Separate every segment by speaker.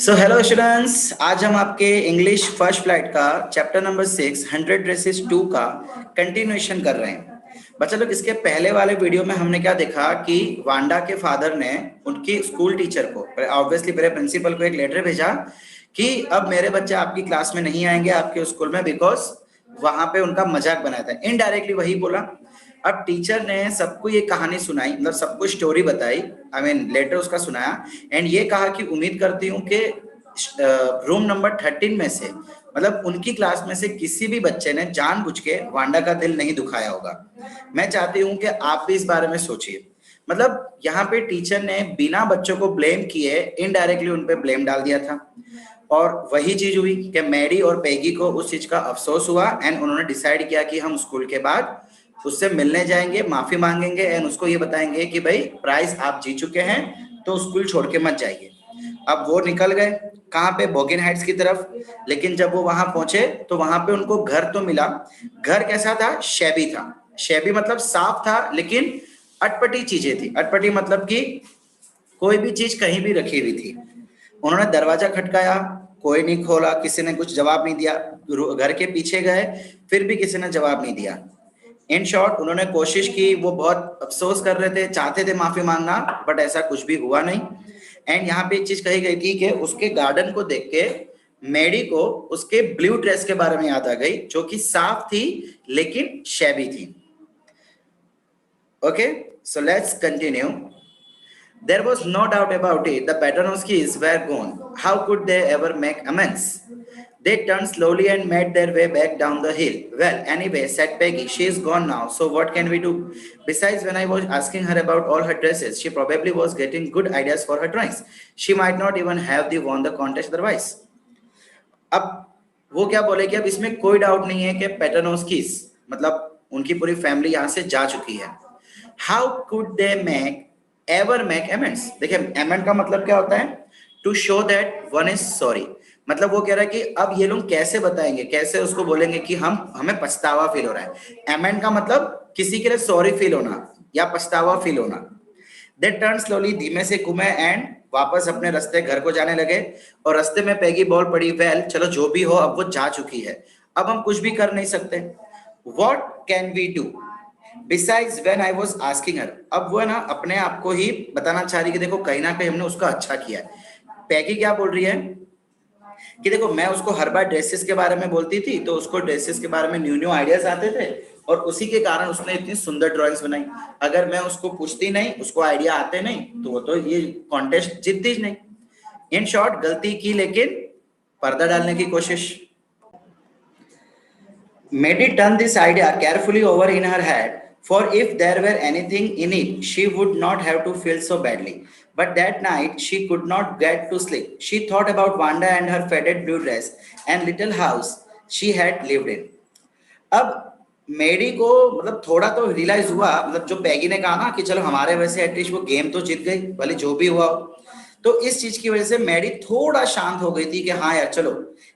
Speaker 1: So hello students, आज हम आपके इंग्लिश फर्स्ट फ्लाइट का चैप्टर नंबर 6 100 ड्रेसेस 2 का कंटिन्यूएशन कर रहे हैं। बच्चा लोग, इसके पहले वाले वीडियो में हमने क्या देखा कि वांडा के फादर ने उनकी स्कूल टीचर को, ऑब्वियसली मेरे प्रिंसिपल को, एक लेटर भेजा कि अब मेरे बच्चे आपकी क्लास में नहीं आएंगे आपके स्कूल में, बिकॉज वहां पे उनका मजाक बनाया था। इनडायरेक्टली वही बोला। अब टीचर ने सबको ये कहानी सुनाई, मतलब सबको स्टोरी बताई, आई मीन लेटर उसका सुनाया, एंड ये कहा कि उम्मीद करती हूँ कि रूम नंबर 13 में से, मतलब उनकी क्लास में से किसी भी बच्चे ने जानबूझ के वांडा का दिल नहीं दुखाया होगा। मैं चाहती हूँ कि आप भी इस बारे में सोचिए। मतलब यहाँ पे टीचर ने बिना बच्चों को ब्लेम किए इनडायरेक्टली उन पे ब्लेम डाल दिया था, और वही चीज हुई कि मैडी और पैगी को उस चीज का अफसोस हुआ, एंड उन्होंने डिसाइड किया कि हम स्कूल के बाद उससे मिलने जाएंगे, माफी मांगेंगे, एंड उसको ये बताएंगे कि भाई प्राइज आप जीत चुके हैं, तो स्कूल छोड़ के मत जाइए। अब वो निकल गए कहाँ पे, बोगिन हाइट्स की तरफ। लेकिन जब वो वहां पहुंचे तो वहां पे उनको घर तो मिला। घर कैसा था? शैबी था। शैबी मतलब साफ था, लेकिन अटपटी चीजें थी। अटपटी मतलब कि कोई भी चीज कहीं भी रखी हुई थी। उन्होंने दरवाजा खटकाया, कोई नहीं खोला, किसी ने कुछ जवाब नहीं दिया। घर के पीछे गए, फिर भी किसी ने जवाब नहीं दिया। इन शॉर्ट उन्होंने कोशिश की, वो बहुत अफसोस कर रहे थे, चाहते थे माफी मांगना, बट ऐसा कुछ भी हुआ नहीं। एंड यहाँ पे एक चीज कही गई थी कि उसके गार्डन को देख के मैडी को उसके ब्लू ड्रेस के बारे में याद आ गई, जो कि साफ थी लेकिन शैबी थी। Okay, so let's continue. There was no doubt about it. The Paternoskis were gone. How could they ever make amends? They turned slowly and made their way back down the hill. Well, anyway, said Peggy, she is gone now, so what can we do? Besides, when I was asking her about all her dresses, she probably was getting good ideas for her drawings. She might not even have won the contest otherwise. अब वो क्या बोले कि अब इसमें कोई doubt नहीं है कि पेटरनोस्किस, मतलब उनकी पूरी फैमिली यहाँ से जा चुकी है। How could they make ever make amends? देखिए, अमेंड का मतलब क्या होता है? To show that one is sorry. मतलब वो कह रहा है कि अब ये लोग कैसे बताएंगे, कैसे उसको बोलेंगे कि हमें पछतावा फील हो रहा है। अमेंड का मतलब किसी के लिए सॉरी फील होना या पछतावा फील होना। दे टर्न स्लोली, धीमे से घूमे, एंड वापस अपने रास्ते घर को जाने लगे। और रास्ते में पैगी बोल पड़ी, वेल चलो जो भी हो, अब वो जा चुकी है, अब हम कुछ भी कर नहीं सकते। What can we do? Besides when I was asking her, अब वो है ना अपने आप को ही बताना चाह रही कि देखो कहीं ना कहीं हमने उसका अच्छा किया है। पैगी क्या बोल रही है कि देखो, मैं उसको हर बार ड्रेसेस के बारे में बोलती थी तो उसको ड्रेसेस के बारे में न्यू न्यू आइडियाज आते थे, और उसी के कारण उसने इतनी सुंदर ड्राइंग्स बनाई। अगर मैं उसको पूछती नहीं, उसको आइडिया आते नहीं, तो वो तो ये कॉन्टेस्ट जीतती ही नहीं। इन शॉर्ट, गलती की लेकिन पर्दा डालने की कोशिश। Made turn this idea carefully over in her head, for if there were anything in it, she would not have to feel so badly. But that night, she could not get to sleep. She thought about Wanda and her faded blue dress and little house she had lived in. अब मेडी को मतलब थोड़ा तो realise हुआ, मतलब जो पैगी ने कहा ना कि चलो हमारे वैसे एटलीस्ट वो गेम तो जीत गई, भले जो भी हुआ हो। तो इस चीज की वजह से मेडी थोड़ा शांत हो गई थी कि हाँ यार चलो,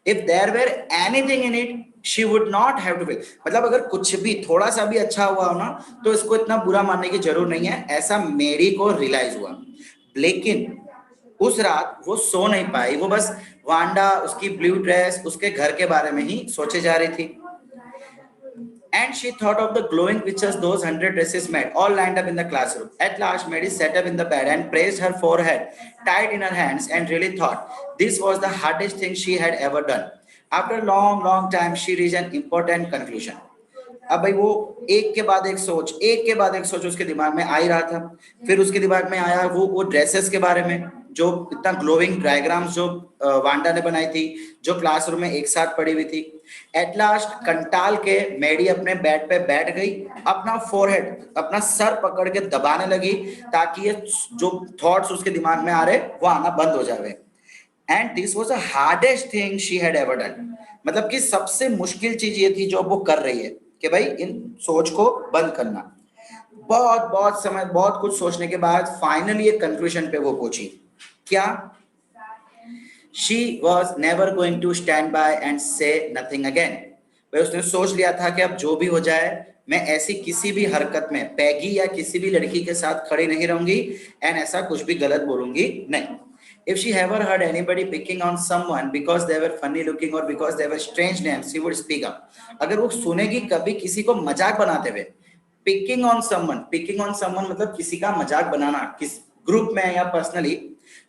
Speaker 1: if there were anything in it she would not have to feel, मतलब अगर कुछ भी थोड़ा सा भी अच्छा हुआ हो ना, तो इसको इतना बुरा मानने की जरूरत नहीं है, ऐसा मेडी को रियलाइज हुआ। लेकिन उस रात वो सो नहीं पाई, वो बस वांडा, उसकी ब्लू ड्रेस, उसके घर के बारे में ही सोचे जा रही थी। And she thought of the glowing pictures those 100 dresses made, all lined up in the classroom. At last, Mary sat up in the bed and praised her forehead, tied in her hands, and really thought this was the hardest thing she had ever done. After a long, long time, she reached an important conclusion. अब भाई वो एक के बाद एक सोच, एक के बाद एक सोच उसके दिमाग में आ ही रहा था। फिर उसके दिमाग में आया वो ड्रेसेस के बारे में, जो इतना ग्लोइंग डायग्राम्स जो वांडा ने बनाई थी, जो क्लासरूम में एक साथ पड़ी हुई थी। एट लास्ट कंटाल के मेडी अपने बेड पे बैठ गई, अपना फोरहेड, अपना सर पकड़ के दबाने लगी, ताकि ये जो थॉट्स उसके दिमाग में आ रहे वो आना बंद हो जाए। And this was the hardest thing she had ever done, मतलब कि सबसे मुश्किल चीज ये थी जो वो कर रही है कि भाई इन सोच को बंद करना। बहुत बहुत समय, बहुत कुछ सोचने के बाद फाइनली एक कंक्लूजन पे वो पहुंची। क्या? She was never going to stand by and say nothing again. भाई उसने सोच लिया था कि अब जो भी हो जाए, मैं ऐसी किसी भी हरकत में पैगी या किसी भी लड़की के साथ खड़ी नहीं रहूंगी, एंड ऐसा कुछ भी गलत बोलूंगी नहीं। If she ever heard anybody picking on someone because they were funny looking or because they were strange names, she would speak up. अगर वो सुनेगी कभी किसी को मजाक बनाते हुए, पिकिंग ऑन समवन मतलब किसी का मजाक बनाना किस ग्रुप में या पर्सनली,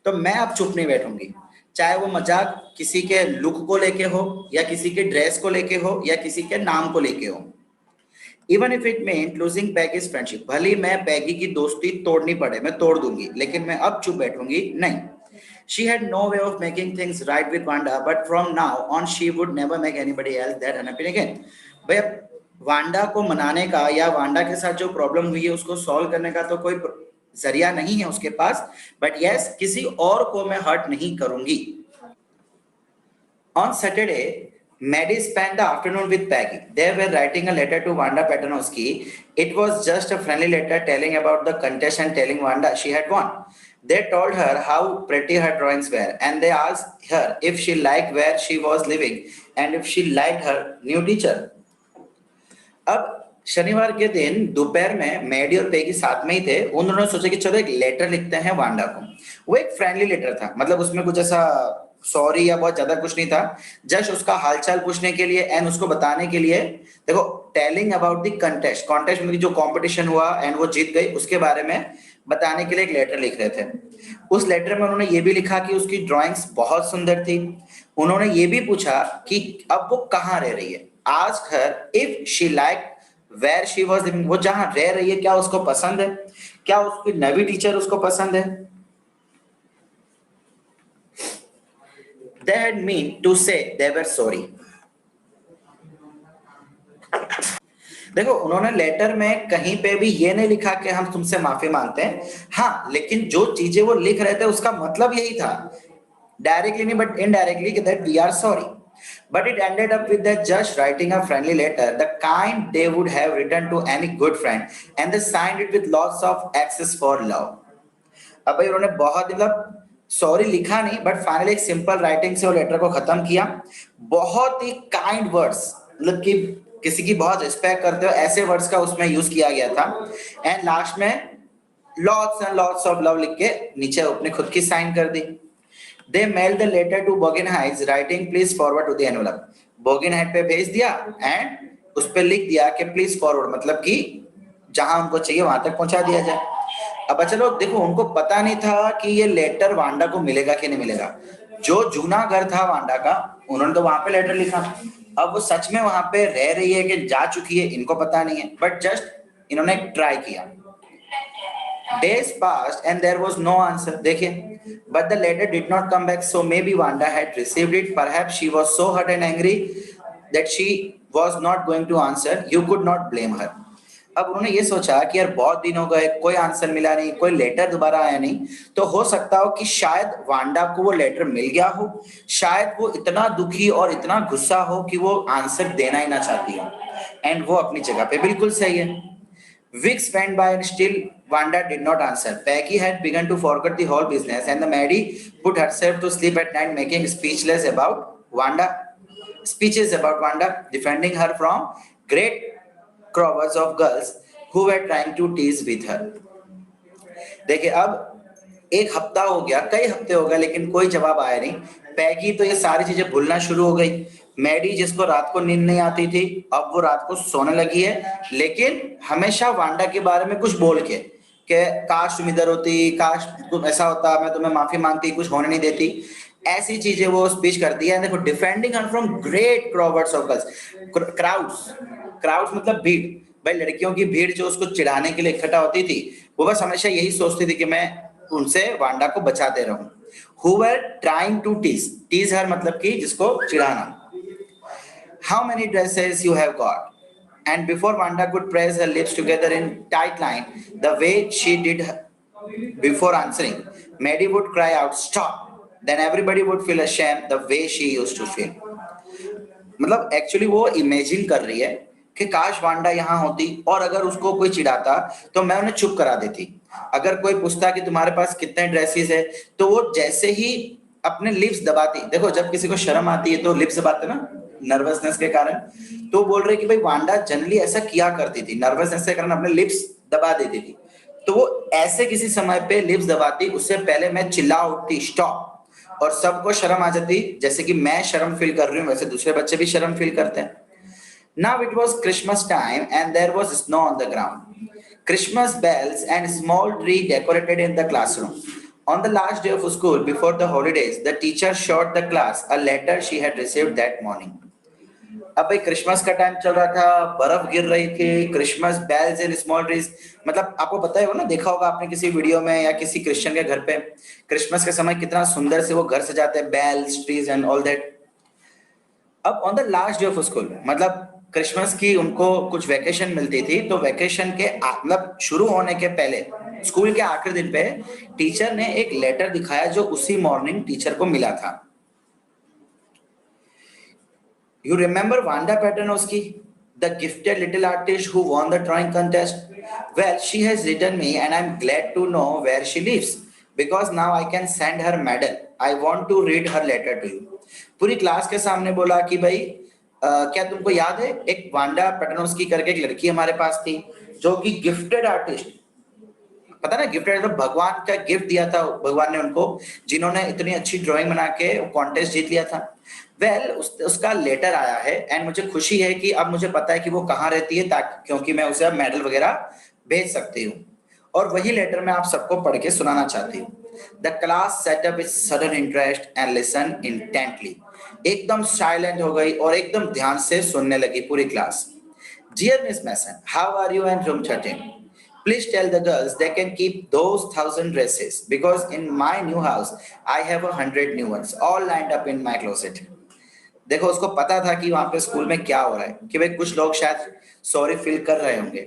Speaker 1: तो मैं अब चुप नहीं बैठूंगी, चाहे वो मजाक किसी के लुक को लेके हो या किसी के ड्रेस को लेके हो या किसी के नाम को लेके हो. Even if it meant losing Peggy's friendship, भले मैं पैगी की दोस्ती तोड़नी पड़े, मैं तोड़ दूंगी, लेकिन मैं अब चुप बैठूंगी नहीं. She had no way of making things right with Wanda, but from now on she would never make anybody else that unhappy again. भाई अब वांडा को मनाने का या वांडा के साथ जो प्रॉब्लम हुई है उसको सॉल्व करने का तो कोई जरिया नहीं है उसके पास, बट यस किसी और को मैं हर्ट नहीं करूंगी. On Saturday, Maddie spent the afternoon with Peggy. They were writing a letter to Wanda Petanowski. It was just a friendly letter telling about the contest and telling Wanda she had won. They told her how pretty her drawings were, and they asked her if she liked where she was living and if she liked her new teacher. अब शनिवार के दिन दोपहर में Maddie और Peggy साथ में ही थे. उन्होंने सोचा कि चलो एक लेटर लिखते हैं वांडा को. वो एक फ्रेंडली लेटर था, मतलब उसमें कुछ ऐसा सॉरी या बहुत ज्यादा कुछ नहीं था, जस्ट उसका हालचाल पूछने के लिए एंड उसको बताने के लिए. देखो, टेलिंग अबाउट द कॉन्टेस्ट मतलब जो कंपटीशन हुआ एंड वो जीत गई उसके बारे में बताने के लिए एक लेटर लिख रहे थे. उस लेटर में उन्होंने ये भी लिखा कि उसकी ड्राइंग्स बहुत सुंदर थी. उन्होंने ये भी पूछा कि अब वो कहाँ रह रही है. Ask her if she like where she was living, वो जहां रह रही है क्या उसको पसंद है, क्या उसकी नवी टीचर उसको पसंद है. They had mean to say they were sorry. देखो, उन्होंने लेटर में कहीं पे भी ये नहीं लिखा कि हम तुमसे माफी मांगते हैं. हाँ, लेकिन जो चीजें वो लिख रहे थे उसका मतलब यही था, डायरेक्टली नहीं बट इनडायरेक्टली, कि that we are sorry. But it ended up with them just writing a friendly letter, the kind they would have written to any good friend, and they signed it with lots of X's for love. अब भाई उन्होंने बहुत मतलब sorry लिखा नहीं, but finally एक simple writing से वो लेटर को खत्म किया. बहुत ही काइंड वर्ड्स, मतलब कि किसी की बहुत रिस्पेक्ट करते हो ऐसे वर्ड्स का उसमें यूज किया गया था. एंड लास्ट में lots and lots of love लिख के नीचे अपने खुद की साइन कर दी. They mailed the letter to Bogin Heights, writing please forward to the envelope. Bogin Heights पे भेज दिया एंड उस पे लिख दिया कि प्लीज फॉरवर्ड, मतलब कि जहां उनको चाहिए वहां तक पहुंचा दिया जाए. अब चलो देखो, उनको पता नहीं था कि ये लेटर वांडा को मिलेगा कि नहीं मिलेगा. जो जूना घर था वांडा का, उन्होंने तो वहां पे लेटर लिखा. अब वो सच में वहां पे रह रही है कि जा चुकी है इनको पता नहीं है, बट जस्ट इन्होंने ट्राई किया. Days passed and there was no answer. देखिए, but the letter did not come back, so maybe Wanda had received it. Perhaps she was so hurt and angry that she was not going to answer. You could not blame her. अब उन्होंने ये सोचा कि यार बहुत दिन हो गए, कोई आंसर मिला नहीं, कोई लेटर दोबारा आया नहीं, तो हो सकता हो कि शायद वांडा को वो लेटर मिल गया हो, शायद वो इतना दुखी और इतना गुस्सा हो कि वो आंसर देना ही ना चाहती हो. एंड वो अपनी जगह पे बिल्कुल सही है. Weeks went by and still Wanda did not answer. Peggy had begun to forget the whole business, and the Maddie put herself to sleep at night, making speeches about Wanda, defending her from great crowds of girls who were trying to tease with her. देखिए, अब एक हफ्ता हो गया, कई हफ्ते हो गए, लेकिन कोई जवाब आया नहीं. पैगी तो ये सारी चीजें भूलना शुरू हो गई. मैडी जिसको रात को नींद नहीं आती थी, अब वो रात को सोने लगी है, लेकिन हमेशा वांडा के बारे में कुछ बोल के कि काश तुम इधर होती, काश तुम ऐसा होता, मैं तुम्हें माफी मांगती, कुछ होने नहीं देती, ऐसी चीजें वो स्पीच करती है. देखो, defending her from great crowds of girls. Crowds मतलब भीड़. भाई लड़कियों की भीड़ जो उसको चिढ़ाने के लिए इकट्ठा होती थी, वो बस हमेशा यही सोचती थी कि मैं उनसे वांडा को बचाते रहूं. Who were trying to tease her मतलब कि जिसको चिढ़ाना. How many dresses you have got? And before Wanda could press her lips together in tight line, the way she did before answering, Maddie would cry out, "Stop!" Then everybody would feel ashamed the way she used to feel. मतलब actually वो imagine कर रही है कि काश Wanda यहाँ होती और अगर उसको कोई चिढ़ाता तो मैं उन्हें चुप करा देती. अगर कोई पूछता कि तुम्हारे पास कितने ड्रेसेस है, तो वो जैसे ही अपने लिप्स दबाती. देखो, जब किसी को शर्म आती है तो लिप्स दबाते ना, नर्वसनेस के कारण. तो बोल रहे कि भाई वांडा जनरली ऐसा किया करती थी, नर्वसनेस के कारण अपने लिप्स दबा देती थी. तो वो ऐसे किसी समय पे लिप्स दबाती, उससे पहले मैं चिल्ला उठती स्टॉप, और सबको शर्म आ जाती, जैसे कि मैं शर्म फील कर रही हूँ वैसे दूसरे बच्चे भी शर्म फील करते हैं. Now it was Christmas time and there was snow on the ground. Christmas bells and small tree decorated in the classroom. On the last day of school before the holidays, the teacher showed the class a letter she had received that morning. अब भाई Christmas का time चल रहा था, बर्फ गिर रही थी, Christmas bells and small trees, मतलब आपको पता है वो ना, देखा होगा आपने किसी वीडियो में या किसी क्रिश्चियन के घर पे क्रिसमस के समय कितना सुंदर से वो घर सजाते हैं, bells trees and all that. अब on the last day of school, मतलब क्रिसमस की उनको कुछ वैकेशन मिलती थी, तो वैकेशन के मतलब शुरू होने के पहले स्कूल के आखिरी दिन पे टीचर ने एक लेटर दिखाया जो उसी मॉर्निंग टीचर को मिला था. You remember Wanda Paternoski, the gifted little artist who won the drawing contest? Well, she has written me and I'm glad to know where she lives because now I can send her medal. I want to read her letter to you. पूरी class के सामने बोला कि भाई क्या तुमको याद है एक वांडा पेटर्नोस्की करके एक लड़की हमारे पास थी जो कि गिफ्टेड आर्टिस्ट, पता ना गिफ्टेड मतलब भगवान का गिफ्ट दिया था भगवान ने उनको, जिन्होंने इतनी अच्छी ड्राइंग बना के कॉन्टेस्ट जीत लिया था. वेल उसका लेटर आया है एंड मुझे खुशी है कि अब मुझे पता है कि वो कहाँ रहती है, ताकि क्योंकि मैं उसे अब मेडल वगैरह भेज सकती हूँ. और वही लेटर मैं आप सबको पढ़ के सुनाना चाहती हूँ. The class set up with sudden interest and listen intently. एकदम साइलेंट हो गई और एकदम ध्यान से सुनने लगी पूरी class. Dear Miss Mason, how are you and room 13? Please tell the girls they can keep those 1,000 dresses because in my new house I have 100 new ones all lined up in my closet. देखो उसको पता था कि वहां पे school में क्या हो रहा है, कि भाई कुछ लोग शायद सॉरी फील कर रहे होंगे,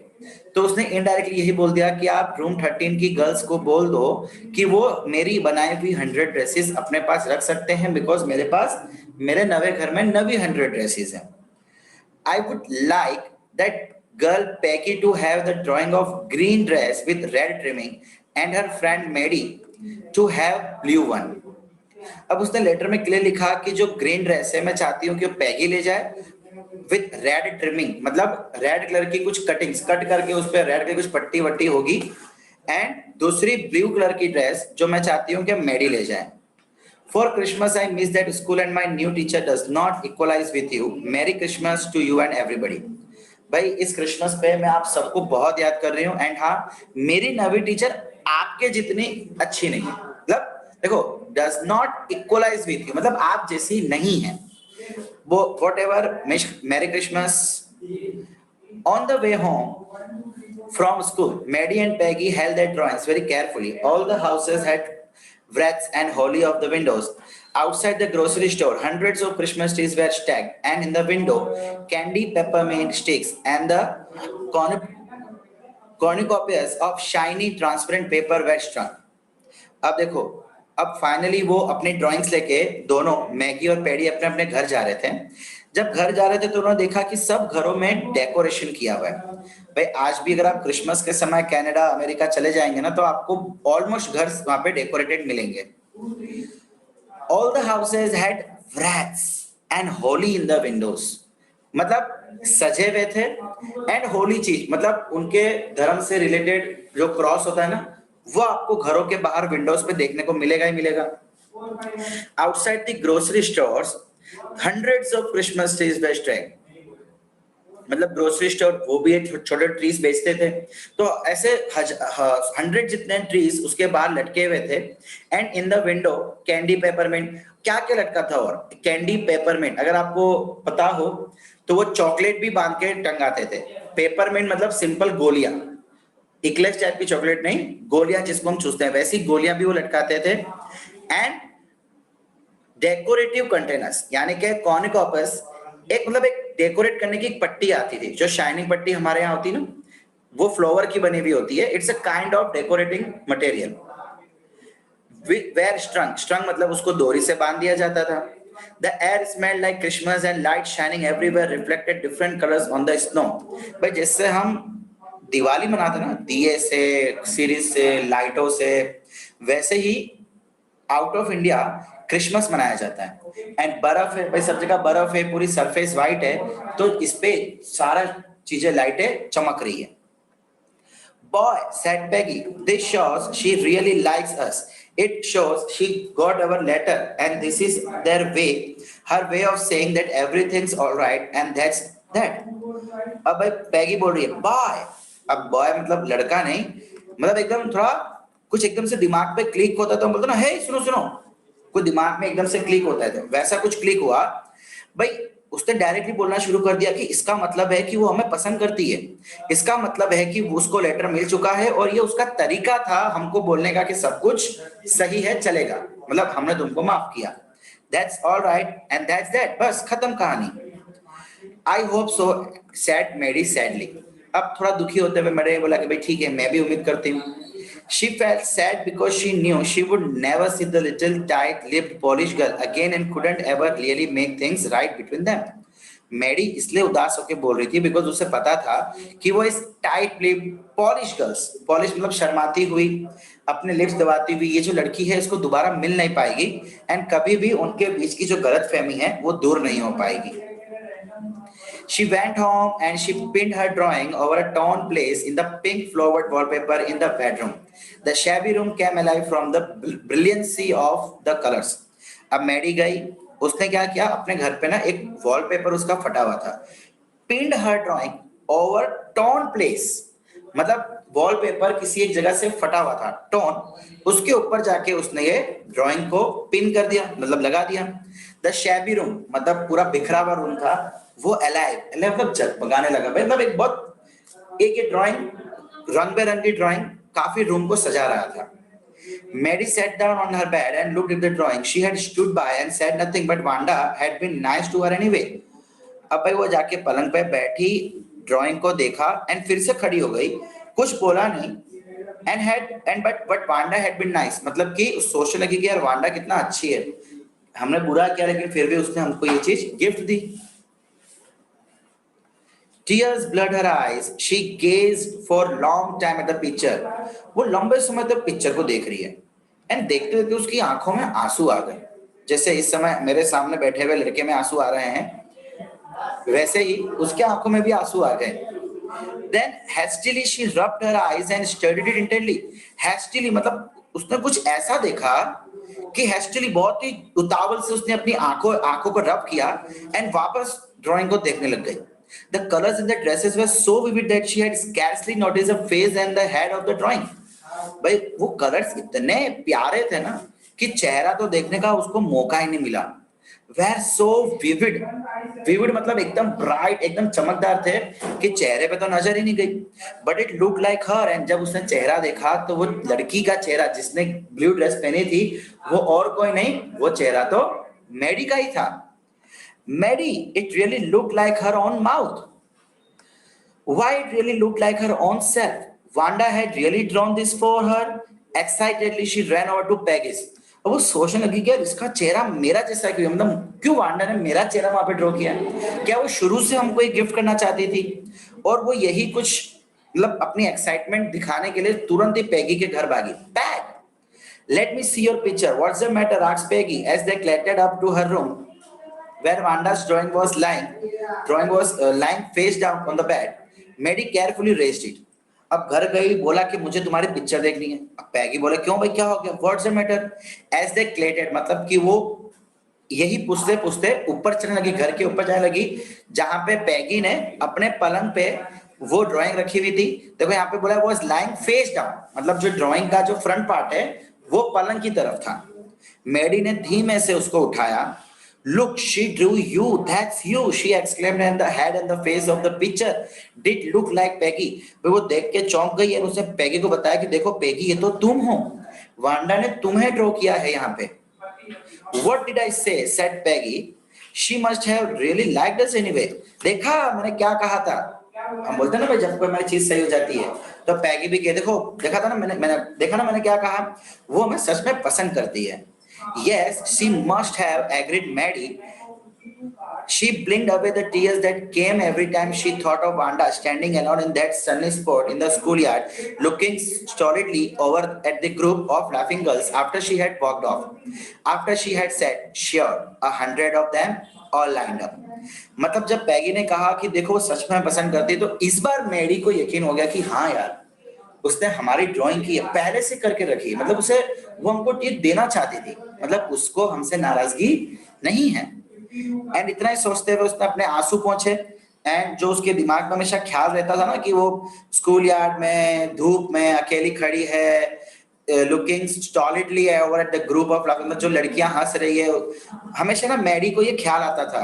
Speaker 1: तो उसने इनडायरेक्टली यही बोल दिया कि आप रूम 13 की गर्ल्स को बोल दो कि वो मेरी बनाई हुई 100 ड्रेसेस अपने पास रख सकते हैं बिकॉज मेरे पास मेरे नवे घर में नवी 100 ड्रेसेस हैं. I would like that girl Peggy to have the drawing of green dress with red trimming and her friend Maddie to have blue one. अब उसने लेटर में क्लियर लिखा कि जो ग्रीन ड्रेस है मैं चाहती हूँ कि वो पैगी ले जाए विथ रेड ट्रिमिंग, मतलब रेड कलर की कुछ कटिंग्स कट करके उस पर रेड की कुछ पट्टी वट्टी होगी, एंड दूसरी ब्लू कलर की ड्रेस जो मैं चाहती हूँ कि मैडी ले जाए. For Christmas, I miss that school and my new teacher does not equalize with you. Merry Christmas to you and everybody. भाई इस क्रिसमस पे मैं आप सबको बहुत याद कर रही हूँ, एंड हाँ मेरी नवी टीचर आपके जितनी अच्छी नहीं है, मतलब देखो does not equalize with you मतलब आप जैसी नहीं है वो. Whatever, Merry Christmas. On the way home from school, Maddie and Peggy held their drawings very carefully. All the houses had wreaths and holly of the windows. Outside the grocery store, hundreds of Christmas trees were stacked, and in the window, candy peppermint sticks and the cornucopias of shiny transparent paper were strung. अब देखो, अब finally वो अपनी drawings लेके दोनों Maggi और paddy अपने अपने घर जा रहे थे. जब घर जा रहे थे तो उन्होंने देखा कि सब घरों में डेकोरेशन किया हुआ है. भाई आज भी अगर आप क्रिसमस के समय कनाडा अमेरिका चले जाएंगे ना तो आपको ऑलमोस्ट घर वहां पे डेकोरेटेड मिलेंगे. All the houses had wreaths and Holi in the Windows, मतलब सजे हुए थे, एंड होली चीज मतलब उनके धर्म से रिलेटेड जो क्रॉस होता है ना वो आपको घरों के बाहर विंडोज पे देखने को मिलेगा ही मिलेगा. Outside the grocery stores hundreds of Christmas trees were stacked. मतलब ग्रोसरी स्टोर वो भी छोटे ट्रीज बेचते थे, तो ऐसे 100 जितने ट्रीज उसके बाहर लटके हुए थे. And in the window candy peppermint, क्या क्या लटका था, और कैंडी पेपरमिंट अगर आपको पता हो तो वो चॉकलेट भी बांध के टंगाते थे. पेपरमिंट मतलब सिंपल गोलियां, इक्लेस टाइप की चॉकलेट नहीं, गोलियां जिसको हम चूसते हैं वैसी गोलियां भी वो लटकाते थे. एंड डेकोरेटिव कंटेनर्स यानी कि कॉर्निकॉपस, एक मतलब एक डेकोरेट करने की एक पट्टी आती थी, जो शाइनिंग पट्टी हमारे यहाँ होती है ना, वो फ्लावर की बनी हुई होती है. It's a kind of decorating material. Where strung मतलब उसको डोरी से बांध दिया जाता था. The air smelled like Christmas and light shining everywhere reflected different colors on the snow. भाई जैसे हम दिवाली मनाते ना दिए से, सीरीज से, लाइटों से, वैसे ही आउट ऑफ इंडिया क्रिसमस मनाया जाता है. एंड बर्फ है भाई, सब जगह बर्फ है, पूरी सरफेस व्हाइट है, तो इस पे सारा चीजें लाइटें चमक रही है. Boy, said Peggy, this shows she really likes us. It shows she got our letter, and this is their way, her way of saying that everything's all right, and that's that. अब भाई पैगी बोल रही है boy. अब boy मतलब लड़का नहीं, मतलब एकदम थोड़ा कुछ एकदम से दिमाग पे क्लिक होता है तो हम बोलते ना हे सुनो सुनो, कोई दिमाग में एकदम से क्लिक होता है तो वैसा कुछ क्लिक हुआ भाई. उसने डायरेक्टली बोलना शुरू कर दिया कि इसका मतलब है कि वो हमें पसंद करती है, इसका मतलब है कि उसको लेटर मिल चुका है, और ये उसका तरीका था हमको बोलने का कि सब कुछ सही है चलेगा, मतलब हमने तुमको माफ किया. That's all right and that's that, बस खत्म कहानी. आई होप सो सैड मेरी सैडली. अब थोड़ा दुखी होते हुए मैंने बोला कि भाई ठीक है मैं भी उम्मीद करती हूँ. She felt sad because she knew she would never see the little tight-lipped Polish girl again and couldn't ever really make things right between them. Maddy इसलिए उदास होकर बोल रही थी बिकॉज उसे पता था कि वो इस tight lipped polish girls, polish मतलब शर्माती हुई, अपने लिप्स दबाती हुई ये जो लड़की है इसको दोबारा मिल नहीं पाएगी, एंड कभी भी उनके बीच की जो गलतफहमी है वो दूर नहीं हो पाएगी. She went home and she pinned her drawing over a torn place in the pink flowered wallpaper in the bedroom. The shabby room came alive from the brilliancy of the colors. अब Maddie गई, उसने क्या किया अपने घर पे ना एक वॉलपेपर उसका फटा हुआ था. Pinned her drawing over torn place, मतलब वॉलपेपर किसी एक जगह से फटा हुआ था, टॉन, उसके ऊपर जाके उसने ये ड्राइंग को पिन कर दिया, मतलब लगा दिया. द शैबी रूम मतलब पूरा बिखरा हुआ रूम था, वो अलाइव मतलब जगमगाने लगा भाई, मतलब एक बहुत एक ड्राइंग रंग बेरंगी ड्राइंग काफी रूम को सजा रहा था. Mary sat down on her bed and looked at the drawing. She had stood by and said nothing, but Wanda had been nice to her anyway. अब भाई वो जाके पलंग पे बैठी, ड्राइंग को देखा एंड फिर से खड़ी हो गई, कुछ बोला नहीं, but Wanda had been nice, मतलब कि सोचने लगी कि यार वांडा कितना अच्छी है, हमने बुरा किया लेकिन फिर भी उसने हमको ये चीज gift the. Tears blurred her eyes. She gazed for long time at the picture. वो लंबे समय तक पिक्चर को देख रही है, एंड देखते देखते उसकी आंखों में आंसू आ गए. जैसे इस समय मेरे सामने बैठे हुए लड़के में आंसू आ रहे हैं, वैसे ही उसके आंखों में भी आंसू आ गए. Then hastily she rubbed her eyes and studied it intently. Hastily मतलब उसने कुछ ऐसा देखा कि hastily बहुत ही उतावल से उसने अपनी आंखों को रब किया एंड वापस ड्राइंग को देखने लग गई. The colors in the dresses were so vivid that she had scarcely noticed the face and the head of the drawing. भाई वो कलर्स इतने प्यारे थे ना कि चेहरा तो देखने का उसको मौका ही नहीं मिला. Were so vivid, vivid मतलब एकदम ब्राइट, एकदम चमकदार थे कि चेहरे पे तो नजर ही नहीं गई. But it looked like her, and जब उसने चेहरा देखा तो वो लड़की का चेहरा जिसने ब्लू ड्रेस पहनी थी वो और कोई नहीं, वो चेहरा तो मैडी का ही था. Maddie, it really looked like her own mouth. Why it really looked like her own self. Wanda had really drawn this for her. Excitedly, she ran over to Peggy's. अब वो सोचने लगी कि यार इसका चेहरा मेरा जैसा क्यों, मतलब क्यों वांडा ने मेरा चेहरा वहां पे ड्रॉ किया, क्या वो शुरू से हमको एक गिफ्ट करना चाहती थी. और वो यही कुछ मतलब अपनी एक्साइटमेंट दिखाने के लिए तुरंत ही पैगी के घर भागी. Peg, let me see your picture. What's the matter? asked Peggy as they clattered up to her room, where Wanda's drawing was lying face down on the bed. Maddie carefully raised it. अब घर गई, बोला कि मुझे तुम्हारी picture देखनी है. अब पैगी बोले क्यों भाई क्या हो गया? What's the matter? As they clattered मतलब कि वो यही पूछते पूछते ऊपर चढ़ने लगी, घर के ऊपर जाने लगी जहां पे पैगी ने अपने पलंग पे वो ड्राइंग रखी हुई थी. देखो यहाँ पे बोला was lying face down, मतलब जो ड्राइंग का जो फ्रंट पार्ट है वो पलंग की तरफ था. मैडी ने धीमे से उसको उठाया. Look, she drew you. That's you, she exclaimed, and the head and the face of the picture did look like Peggy. वो देख के चौंक गई और उसने पैगी को बताया कि देखो पैगी ये तो तुम हो, वांडा ने तुम्हें ड्रॉ किया है यहाँ पे. What did I say? said Peggy. She must have really liked us anyway. देखा मैंने क्या कहा था. हम बोलते हैं ना भाई जब कोई हमारी चीज सही हो जाती है तो पैगी भी कहे देखो देखा था ना मैंने देखा ना मैंने क्या कहा, वो हमें सच में पसंद करती है. Yes, she must have agreed Maddie. She blinked away the tears that came every time she thought of Wanda standing alone in that sunny spot in the schoolyard, looking stolidly over at the group of laughing girls after she had walked off. After she had said, sure, 100 of them all lined up. मतलब जब पैगी ने कहा कि देखो वो सच में पसंद करती तो इस बार मैडी को यकीन हो गया कि हाँ यार उसने हमारी ड्राइंग की है, पहले से करके रखी है, मतलब उसे वो हमको ये देना चाहती थी, मतलब उसको हमसे नाराजगी नहीं है। एंड इतना ही सोचते हुए उसने अपने आंसू पोंछे। एंड जो उसके दिमाग में हमेशा ख्याल रहता था ना कि वो स्कूल यार्ड में धूप में अकेली खड़ी है, looking stolidly over at the group of, मतलब जो लड़कियां हंस रही है, हमेशा ना मैडी को ये ख्याल आता था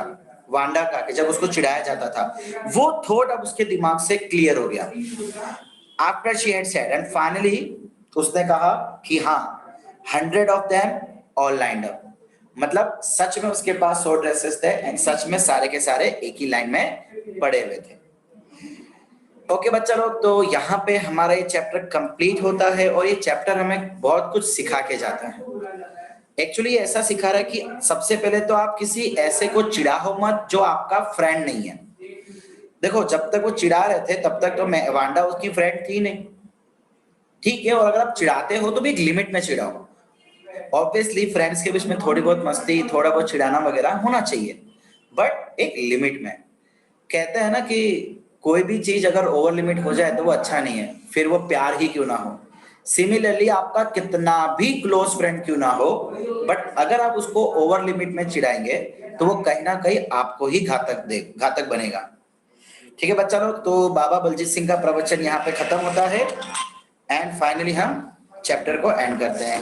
Speaker 1: वांडा का कि जब उसको चिढ़ाया जाता था, वो थॉट अब उसके दिमाग से क्लियर हो गया। After she had said and finally उसने कहा कि हाँ 100 of them all lined up, मतलब सच में उसके पास 100 ड्रेसेस थे एंड सच में सारे के सारे एक ही लाइन में पड़े हुए थे। ओके बच्चा लोग, तो यहाँ पे हमारा ये चैप्टर कंप्लीट होता है और ये चैप्टर हमें बहुत कुछ सिखा के जाता है। एक्चुअली ऐसा सिखा रहा है कि सबसे पहले तो आप किसी ऐसे को चिढ़ाओ मत जो आपका फ्रेंड नहीं है। देखो जब तक वो चिढ़ा रहे थे तब तक तो मैं वांडा उसकी फ्रेंड थी नहीं, ठीक है, और अगर आप चिढ़ाते हो तो भी एक लिमिट में चिढ़ाओ। ऑब्वियसली फ्रेंड्स के बीच में थोड़ी बहुत मस्ती, थोड़ा बहुत चिढ़ाना वगैरह होना चाहिए, बट एक लिमिट में। कहते हैं ना कि कोई भी चीज अगर ओवर लिमिट हो जाए तो वो अच्छा नहीं है, फिर वो प्यार ही क्यों ना हो। सिमिलरली आपका कितना भी क्लोज फ्रेंड क्यों ना हो, बट अगर आप उसको ओवर लिमिट में चिढ़ाएंगे तो वो कहीं ना कहीं आपको ही घातक बनेगा। ठीक है बच्चा लोग, तो बाबा बलजीत सिंह का प्रवचन यहाँ पे खत्म होता है एंड फाइनली हम चैप्टर को एंड करते हैं।